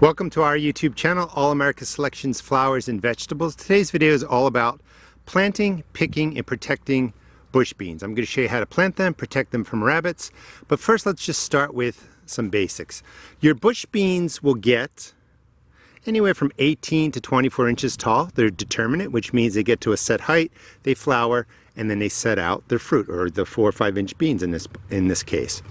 Welcome to our YouTube channel, All America Selections Flowers and Vegetables. Today's video is all about planting, picking, and protecting bush beans. I'm going to show you how to plant them, protect them from rabbits. But first, let's just start with some basics. Your bush beans will get anywhere from 18 to 24 inches tall. They're determinate, which means they get to a set height, they flower, and then they set out their fruit, or the 4 or 5 inch beans in this case.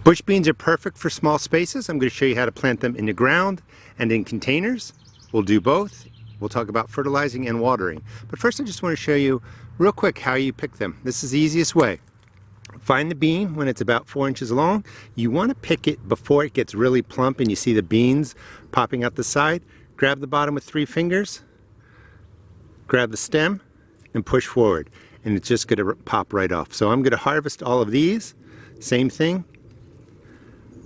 Bush beans are perfect for small spaces. I'm going to show you how to plant them in the ground and in containers. We'll do both. We'll talk about fertilizing and watering. But first I just want to show you real quick how you pick them. This is the easiest way. Find the bean when it's about 4 inches long. You want to pick it before it gets really plump and you see the beans popping out the side. Grab the bottom with 3 fingers, grab the stem, and push forward. And it's just going to pop right off. So I'm going to harvest all of these. Same thing.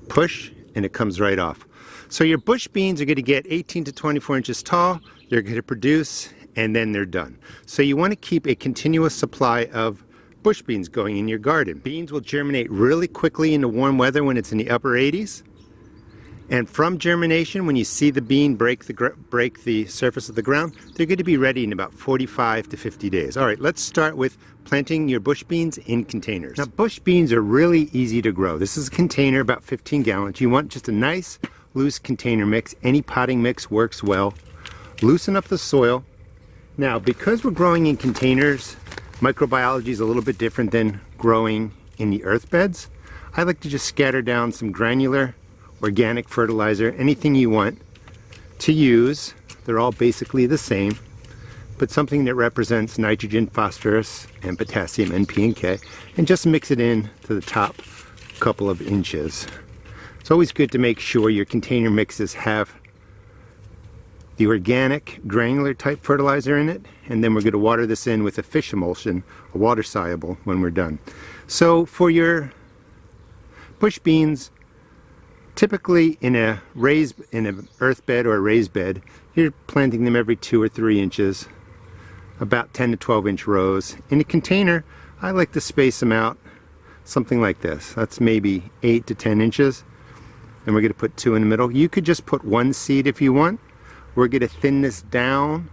Push, and it comes right off. So your bush beans are going to get 18 to 24 inches tall. They're going to produce, and then they're done. So you want to keep a continuous supply of bush beans going in your garden. Beans will germinate really quickly in the warm weather when it's in the upper 80s. And from germination, when you see the bean break the surface of the ground, they're going to be ready in about 45 to 50 days. All right, let's start with planting your bush beans in containers. Now, bush beans are really easy to grow. This is a container about 15 gallons. You want just a nice, loose container mix. Any potting mix works well. Loosen up the soil. Now, because we're growing in containers, microbiology is a little bit different than growing in the earth beds. I like to just scatter down some granular organic fertilizer, anything you want to use. They're all basically the same, but something that represents nitrogen, phosphorus, and potassium, N, P, and K, and just mix it in to the top couple of inches. It's always good to make sure your container mixes have the organic granular type fertilizer in it, and then we're going to water this in with a fish emulsion, a water soluble, when we're done. So for your bush beans, typically in an earth bed or a raised bed, you're planting them every 2 or 3 inches, about 10 to 12 inch rows. In a container, I like to space them out something like this. That's maybe 8 to 10 inches. And we're going to put 2 in the middle. You could just put 1 seed if you want. We're going to thin this down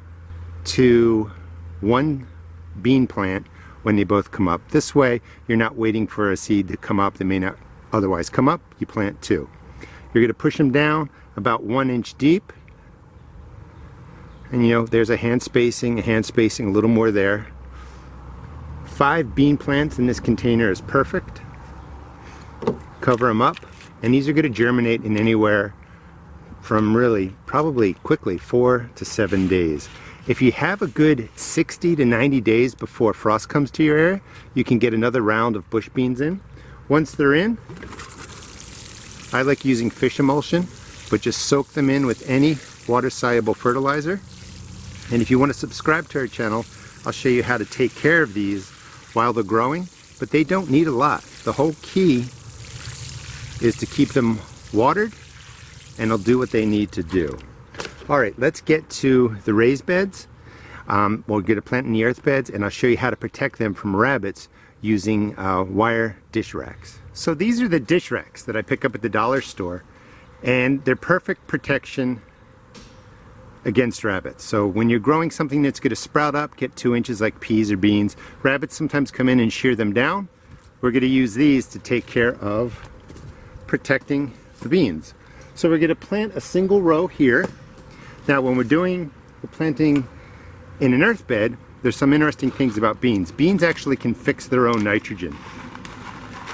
to 1 bean plant when they both come up. This way, you're not waiting for a seed to come up that may not otherwise come up. You plant 2. You're going to push them down about 1 inch deep. And you know, there's a hand spacing, a little more there. 5 bean plants in this container is perfect. Cover them up. And these are going to germinate in anywhere from really, probably quickly, 4 to 7 days. If you have a good 60 to 90 days before frost comes to your area, you can get another round of bush beans in. Once they're in, I like using fish emulsion, but just soak them in with any water-soluble fertilizer. And if you want to subscribe to our channel, I'll show you how to take care of these while they're growing, but they don't need a lot. The whole key is to keep them watered, and they'll do what they need to do. All right, let's get to the raised beds. We'll get a plant in the earth beds, and I'll show you how to protect them from rabbits using wire dish racks. So these are the dish racks that I pick up at the dollar store, and they're perfect protection against rabbits. So when you're growing something that's going to sprout up, get 2 inches like peas or beans, rabbits sometimes come in and shear them down. We're going to use these to take care of protecting the beans. So we're going to plant a single row here. Now when we're planting in an earth bed, there's some interesting things about beans. Beans actually can fix their own nitrogen.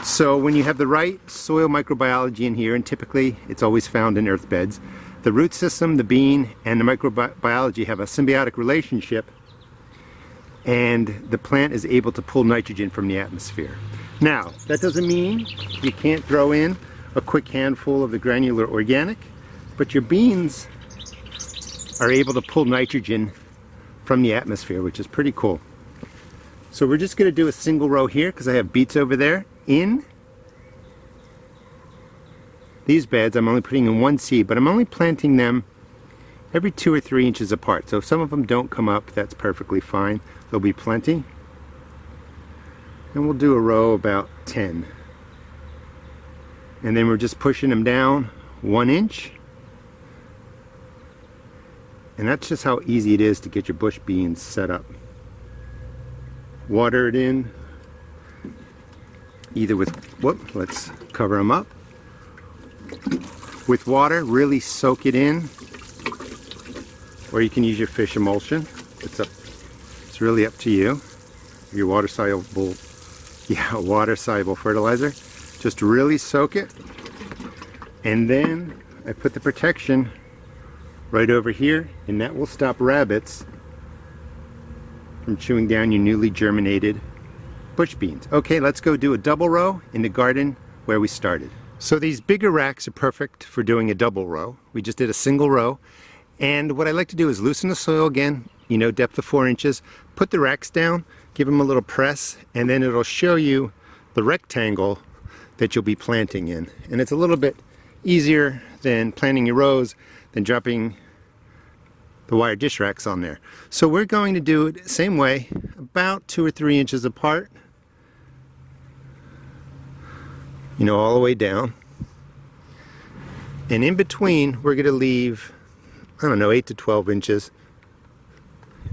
So when you have the right soil microbiology in here, and typically it's always found in earth beds, the root system, the bean, and the microbiology have a symbiotic relationship, and the plant is able to pull nitrogen from the atmosphere. Now, that doesn't mean you can't throw in a quick handful of the granular organic, but your beans are able to pull nitrogen from the atmosphere, which is pretty cool. So we're just going to do a single row here because I have beets over there. In these beds, I'm only putting in 1 seed, but I'm only planting them every 2 or 3 inches apart. So if some of them don't come up, that's perfectly fine. There'll be plenty. And we'll do a row about 10. And then we're just pushing them down 1 inch And that's just how easy it is to get your bush beans set up. Water it in, either with, let's cover them up. With water, really soak it in. Or you can use your fish emulsion. It's really up to you. Your water soluble fertilizer. Just really soak it. And then I put the protection right over here, and that will stop rabbits from chewing down your newly germinated bush beans. Okay, let's go do a double row in the garden where we started. So these bigger racks are perfect for doing a double row. We just did a single row. And what I like to do is loosen the soil again, you know, depth of 4 inches, put the racks down, give them a little press, and then it'll show you the rectangle that you'll be planting in. And it's a little bit easier than planting your rows than dropping the wire dish racks on there. So we're going to do it the same way, about 2 or 3 inches apart, you know, all the way down. And in between, we're going to leave, I don't know, 8 to 12 inches.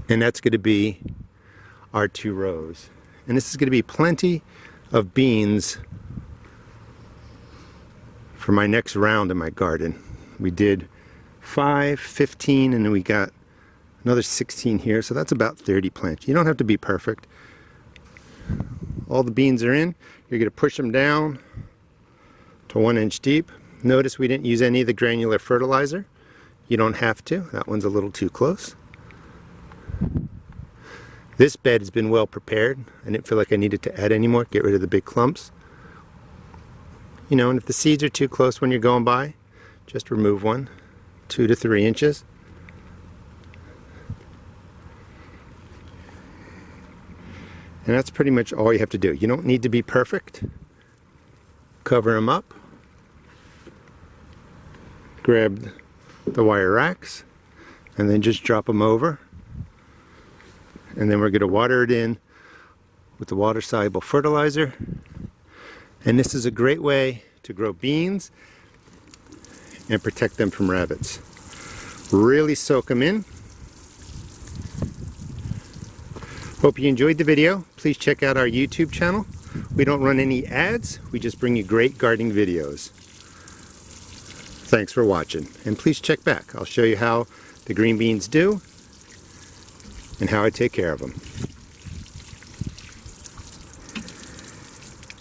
And that's going to be our 2 rows. And this is going to be plenty of beans for my next round in my garden. We did 5, 15, and then we got another 16 here, so that's about 30 plants. You don't have to be perfect. All the beans are in. You're going to push them down to 1 inch deep. Notice we didn't use any of the granular fertilizer. You don't have to. That one's a little too close. This bed has been well prepared. I didn't feel like I needed to add any more. Get rid of the big clumps. You know, and if the seeds are too close when you're going by, just remove one. 2 to 3 inches. And that's pretty much all you have to do. You don't need to be perfect. Cover them up. Grab the wire racks and then just drop them over. And then we're going to water it in with the water soluble fertilizer. And this is a great way to grow beans and protect them from rabbits. Really soak them in. Hope you enjoyed the video. Please check out our YouTube channel. We don't run any ads. We just bring you great gardening videos. Thanks for watching. And please check back. I'll show you how the green beans do and how I take care of them.